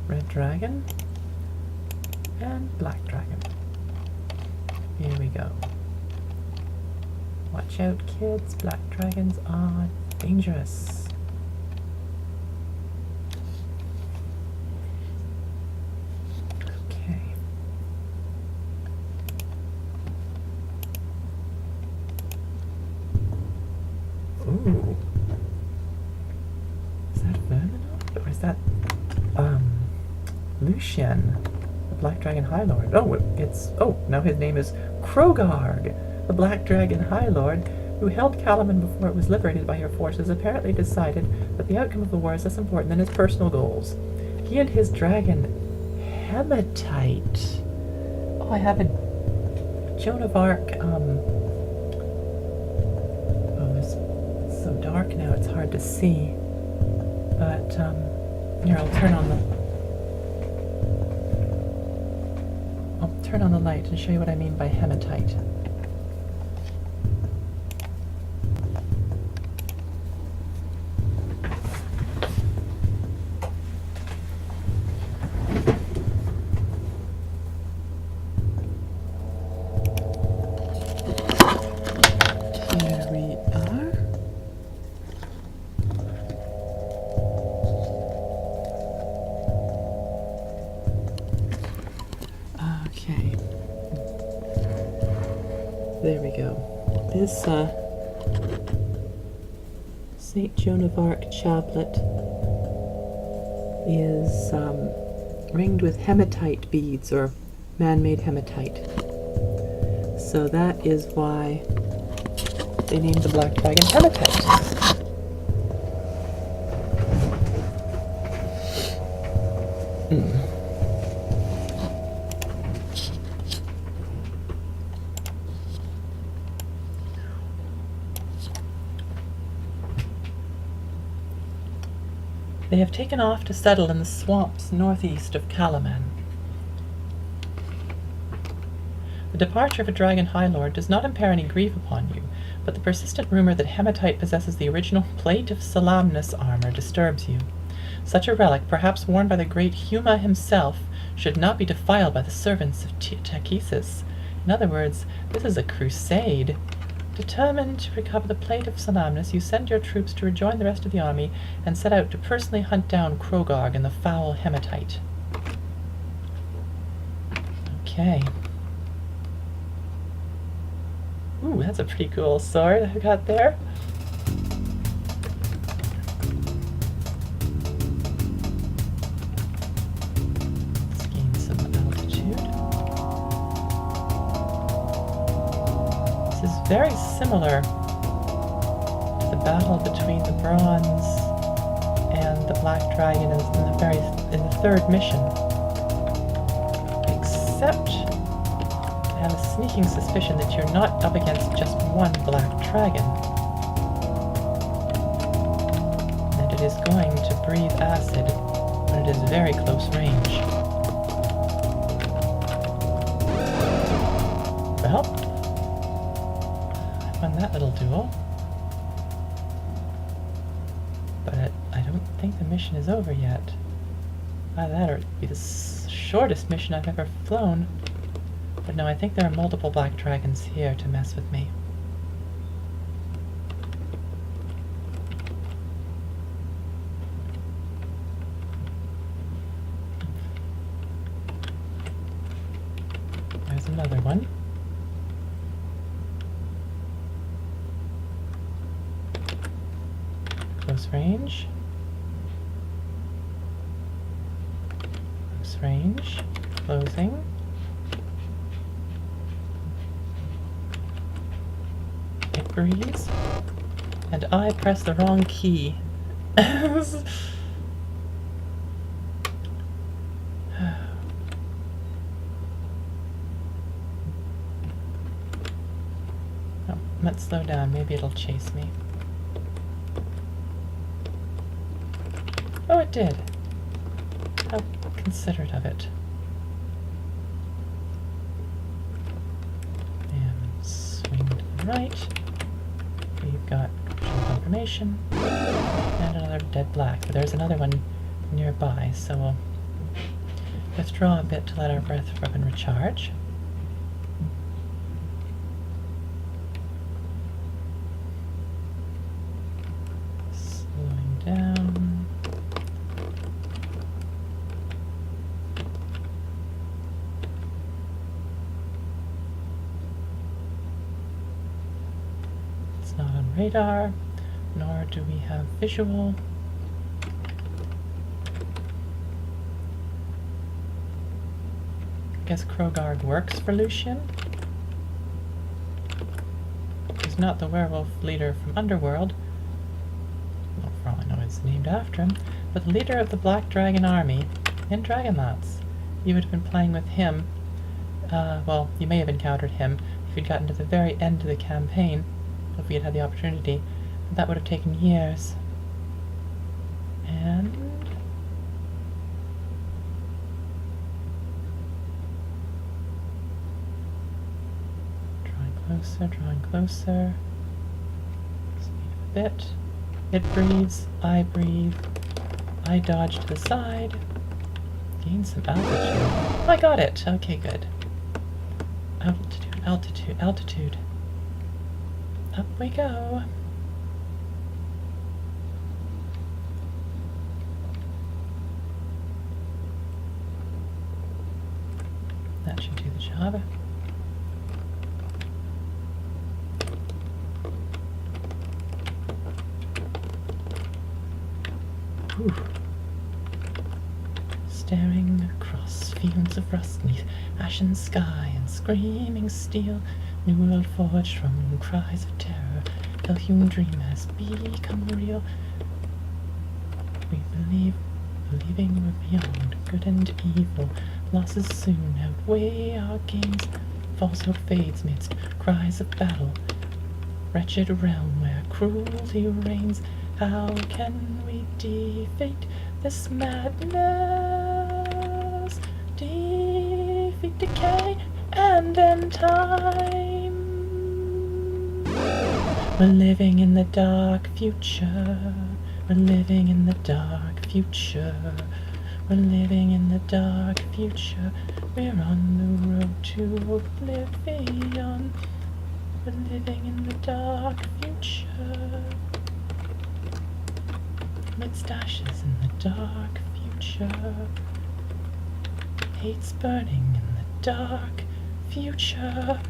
red dragon, and black dragon. Here we go. Watch out, kids. Black dragons are dangerous. Okay. Ooh. Is that Vermin? Or is that, Lucian, the Black Dragon High Lord? Oh, now his name is Krogarg, the Black Dragon High Lord, who held Kalaman before it was liberated by your forces, apparently decided that the outcome of the war is less important than his personal goals. He and his dragon, Hematite. Oh, I have a Joan of Arc, it's so dark now it's hard to see. But, here, I'll turn on the light and show you what I mean by hematite. Here we are. Okay. There we go. This, St. Joan of Arc chaplet is, ringed with hematite beads, or man-made hematite. So that is why they named the Black Dragon Hematite. They have taken off to settle in the swamps northeast of Kalaman. The departure of a Dragon High Lord does not impair any grief upon you, but the persistent rumor that hematite possesses the original plate of Salamnus armor disturbs you. Such a relic, perhaps worn by the great Huma himself, should not be defiled by the servants of Takesis. In other words, this is a crusade. Determined to recover the plate of Salamnus, you send your troops to rejoin the rest of the army and set out to personally hunt down Krogarg and the foul hematite. Okay. Ooh, that's a pretty cool sword I got there. Let's gain some altitude. This is very similar to the battle between the Bronze and the Black Dragon in the third mission. Except I have a sneaking suspicion that you're not up against just one Black Dragon. That it is going to breathe acid when it is very close range. Well, I won that little duel. But I don't think the mission is over yet. Either that or it'd be the shortest mission I've ever flown. But no, I think there are multiple Black Dragons here to mess with me. There's another one. Close range. Close range. Closing. It breathes. And I pressed the wrong key. Oh, let's slow down. Maybe it'll chase me. Oh, it did. How considerate of it. And swing to the right. We've got confirmation. And another dead black. But there's another one nearby, so we'll withdraw a bit to let our breath weapon recharge. Slowing down. It's not on radar, nor do we have visual. I guess Krogard works for Lucian. He's not the werewolf leader from Underworld. Well, for all I know, it's named after him. But the leader of the Black Dragon Army in Dragonlance. You would have been playing with him. Well, you may have encountered him if you'd gotten to the very end of the campaign, if we had had the opportunity. But that would have taken years. And drawing closer. Speed up a bit. It breathes, I breathe. I dodge to the side. Gain some altitude. Oh, I got it! Okay, good. Altitude, altitude, altitude. Up we go. That should do the job. Whew. Staring across fields of rust neath ashen sky and screaming steel, new world forged from cries of terror, hell-hewn dream has become real. We believing we're beyond good and evil, losses soon outweigh our gains, falsehood fades midst cries of battle, wretched realm where cruelty reigns. How can we defeat this madness? Defeat decay and end time. We're living in the dark future. We're living in the dark future. We're living in the dark future. We're on the road to oblivion. We're living in the dark future. Amidst ashes in the dark future. Hate's burning in the dark future.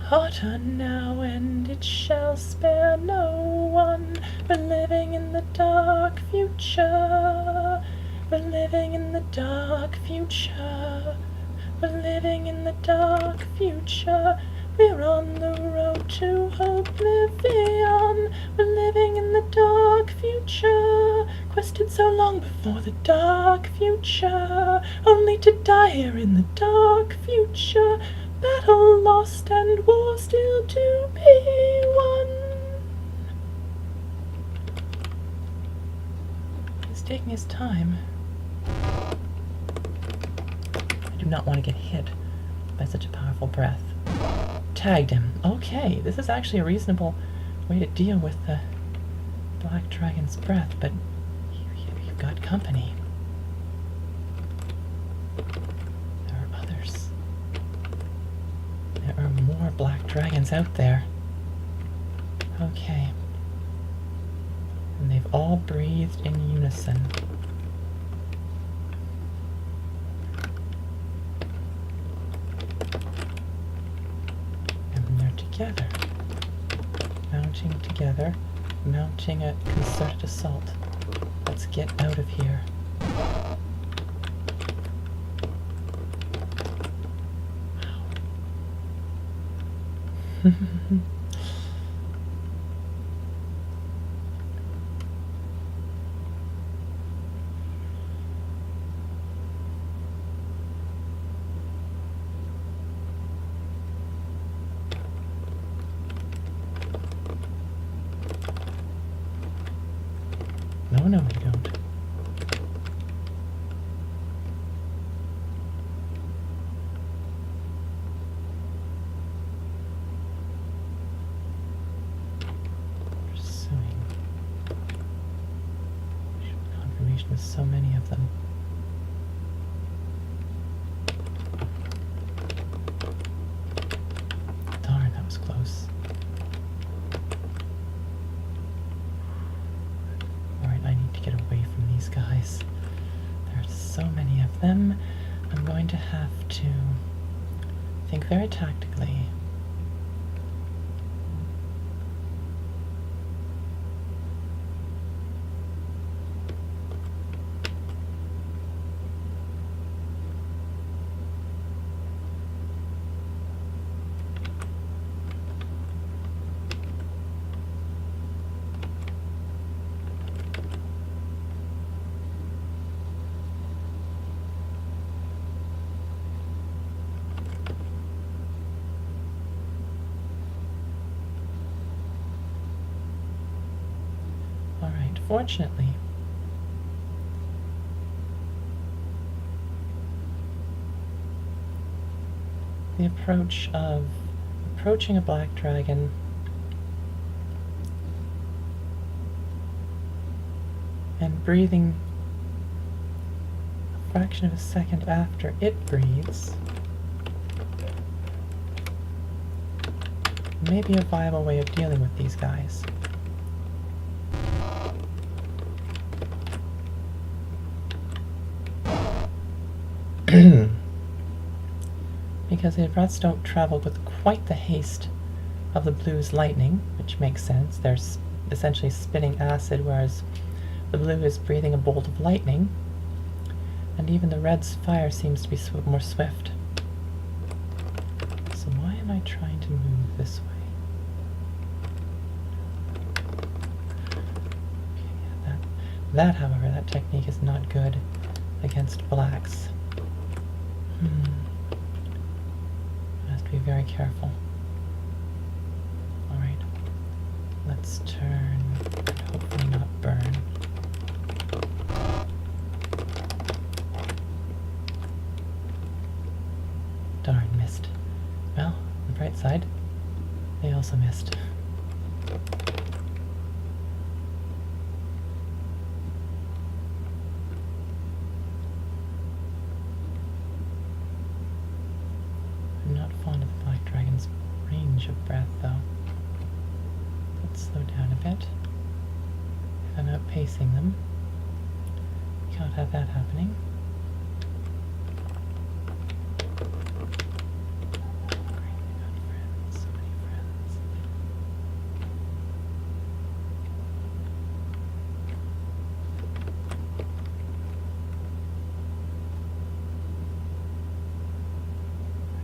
Hotter now, and it shall spare no one. We're living in the dark future. We're living in the dark future. We're living in the dark future. We're on the road to oblivion. We're living in the dark future. Quested so long before the dark future, only to die here in the dark future. Battle lost and war still to be won. He's taking his time. I do not want to get hit by such a powerful breath. Tagged him. Okay, this is actually a reasonable way to deal with the Black Dragon's breath, but you've got company. There are others. There are more Black Dragons out there. Okay. And they've all breathed in unison. Together, mounting a concerted assault. Let's get out of here. Wow. No, you don't. Pursuing. Confirmation with so many of them. of them, I'm going to have to think very tactically. Fortunately, the approach of approaching a black dragon and breathing a fraction of a second after it breathes may be a viable way of dealing with these guys. Because the rats don't travel with quite the haste of the blue's lightning, which makes sense. They're essentially spitting acid, whereas the blue is breathing a bolt of lightning. And even the red's fire seems to be more swift. So why am I trying to move this way? Okay, yeah, that, however, that technique is not good against blacks. I have to be very careful. Alright, let's turn and hopefully not burn. Darn, missed. Well, on the bright side, they also missed. I'm not fond of the black dragon's range of breath, though. Let's slow down a bit. If I'm outpacing them, can't have that happening.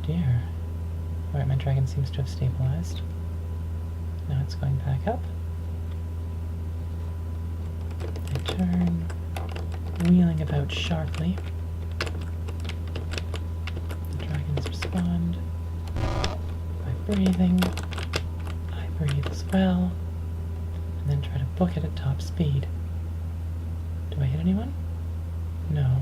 Dear. Alright, my dragon seems to have stabilized. Now it's going back up. I turn, wheeling about sharply. The dragons respond by breathing. I breathe as well. And then try to book it at top speed. Do I hit anyone? No.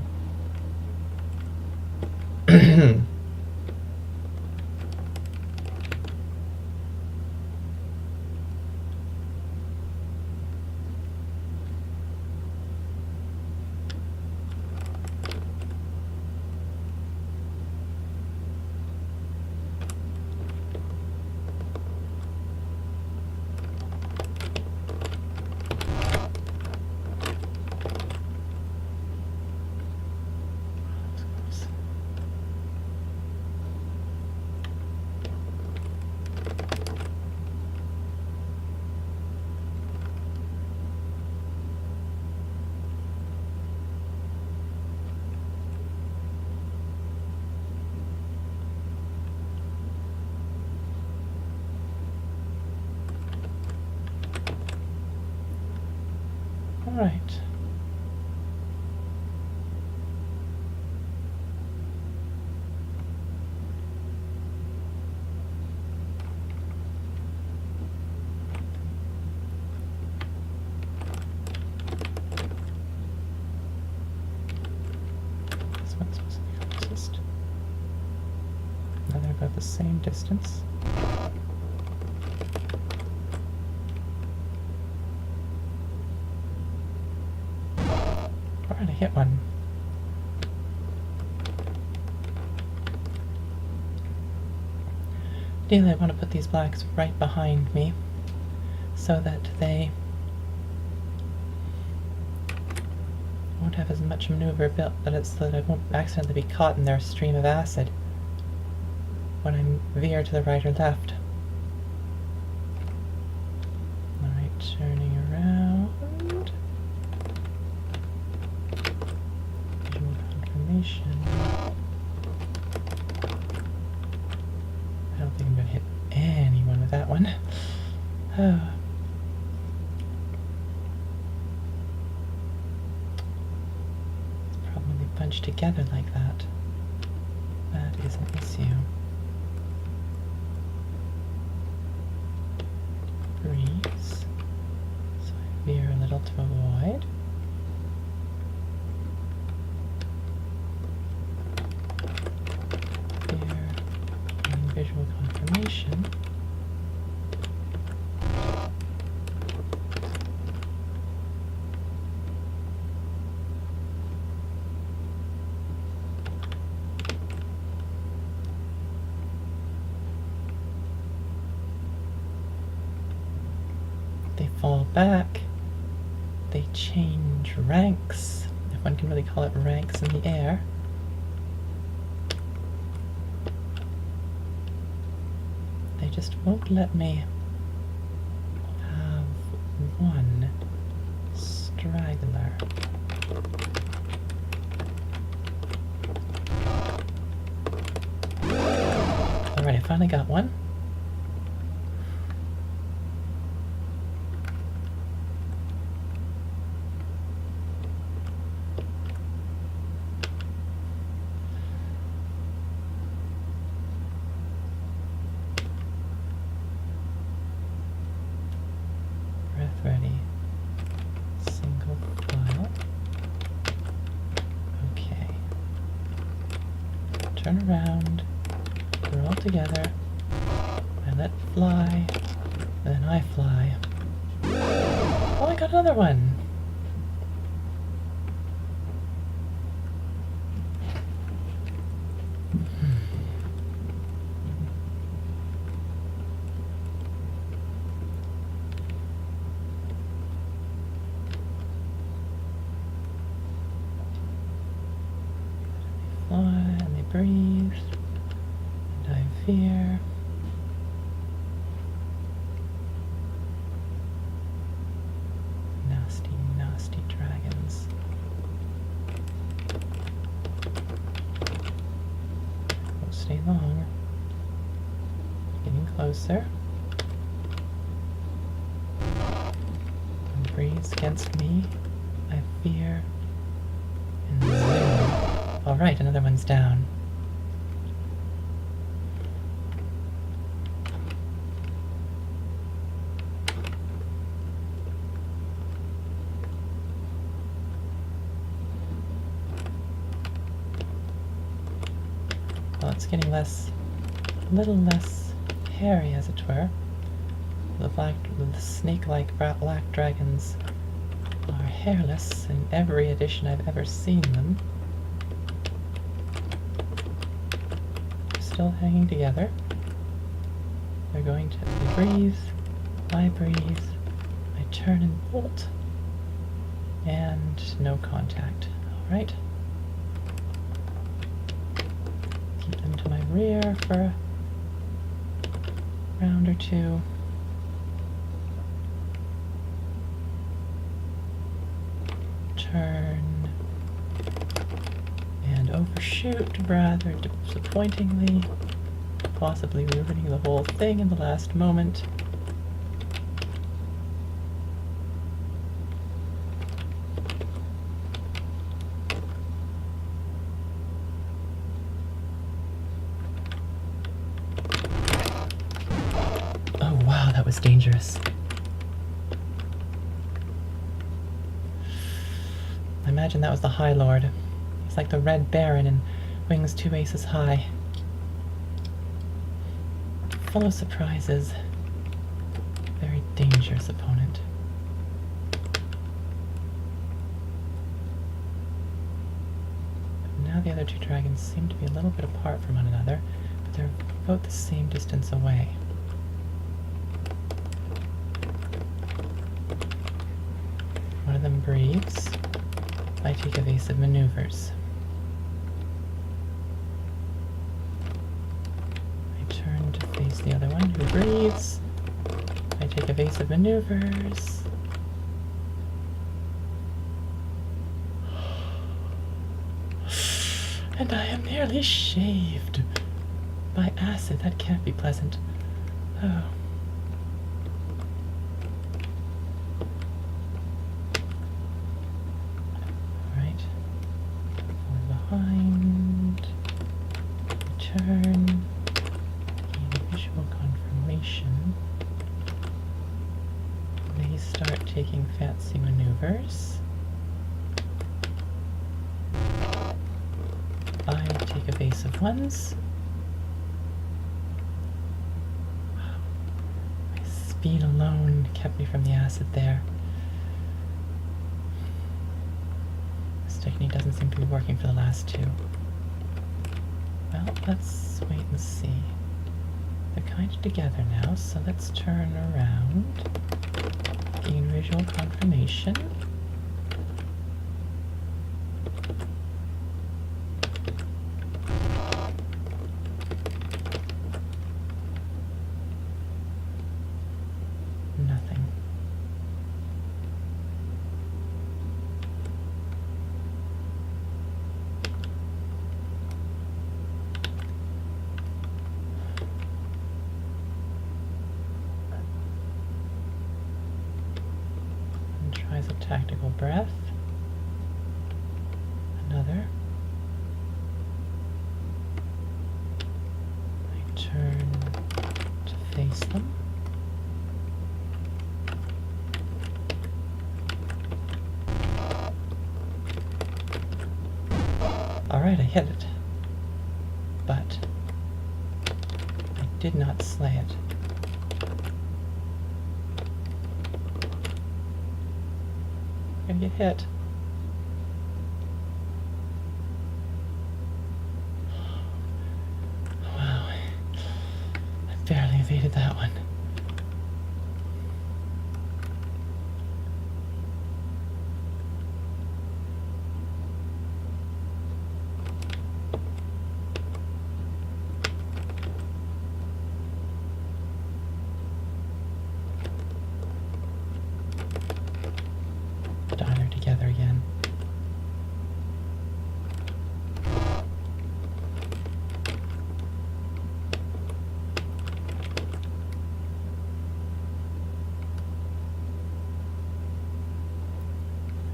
Alright. This one's supposed to be closest. Now they're about the same distance. Alright, I hit one. Ideally, I want to put these blacks right behind me so that they won't don't have as much maneuverability, so that I won't accidentally be caught in their stream of acid when I veer to the right or left. Alright, turning around. Visual confirmation. I don't think I'm going to hit anyone with that one. Probably bunched together like that. That is an issue. Breeze. So I veer a little to avoid. Veer, getting visual confirmation. They fall back. They change ranks, if one can really call it ranks in the air. They just won't let me have one straggler. Alright, I finally got one. Ready. Single file. Okay. Turn around. We're all together. I let fly. And then I fly. Oh, I got another one. And they breathe, and I veer. Nasty, nasty dragons. Won't stay long. Getting closer. And breathes against me. I veer. And zoom. Alright, another one's down. Well, it's getting a little less hairy, as it were. The snake-like black dragons are hairless in every edition I've ever seen them. Still hanging together. They're going to breathe. I breathe. I turn and bolt. And no contact. Alright. Keep them to my rear for a round or two. Turn. And overshoot rather disappointingly, possibly ruining the whole thing in the last moment. Oh wow, that was dangerous. I imagine that was the High Lord. It's like the Red Baron in Wings 2 Aces High. Full of surprises. Very dangerous opponent. But now the other two dragons seem to be a little bit apart from one another, but they're both the same distance away. One of them breathes. I take evasive maneuvers. I turn to face the other one who breathes. I take evasive maneuvers. And I am nearly shaved by acid. That can't be pleasant. Oh. Alright. Fall behind. Turn. Gain a visual confirmation. They start taking fancy maneuvers. I take evasive ones. Wow. My speed alone kept me from the acid there. This technique doesn't seem to be working for the last two. Well, let's wait and see. They're kind of together now, so let's turn around. Gain visual confirmation. Nothing. And tries a tactical breath. Another. I turn to face them. Alright, I hit it. But I did not slay it. I'm gonna get hit. Wow. I barely evaded that one. They're together again.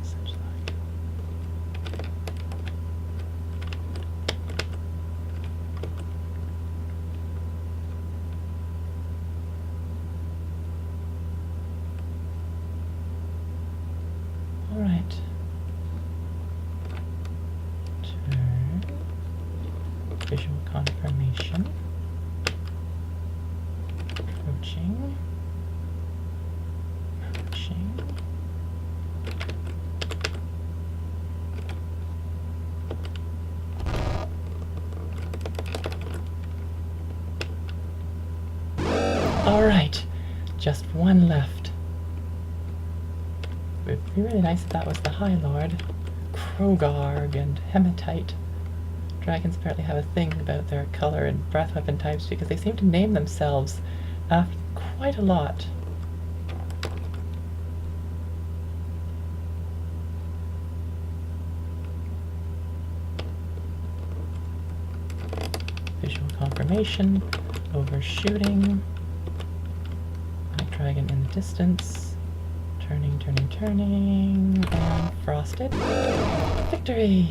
Such luck. All right. Turn. Visual confirmation. Approaching. Approaching. All right. Just one left. It would be really nice if that was the High Lord. Krogarg and Hematite. Dragons apparently have a thing about their color and breath weapon types because they seem to name themselves quite a lot. Visual confirmation, overshooting, White Dragon in the distance, turning, turning, turning, and frosted. Victory!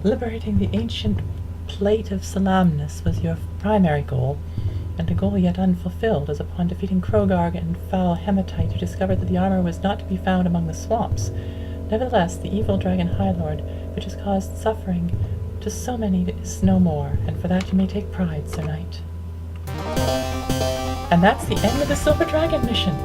Liberating the ancient plate of Salamnus was your primary goal, and a goal yet unfulfilled is upon defeating Krogarg and foul Hematite, you discovered that the armor was not to be found among the swamps. Nevertheless, the evil dragon High Lord, which has caused suffering to so many, is no more, and for that you may take pride, Sir Knight. And that's the end of the Silver Dragon mission.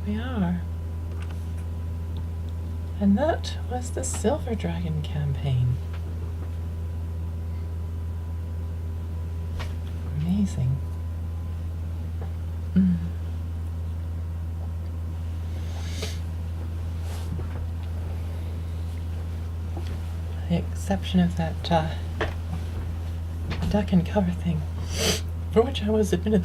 We are. And that was the Silver Dragon campaign. Amazing. The exception of that duck and cover thing, for which I was admittedly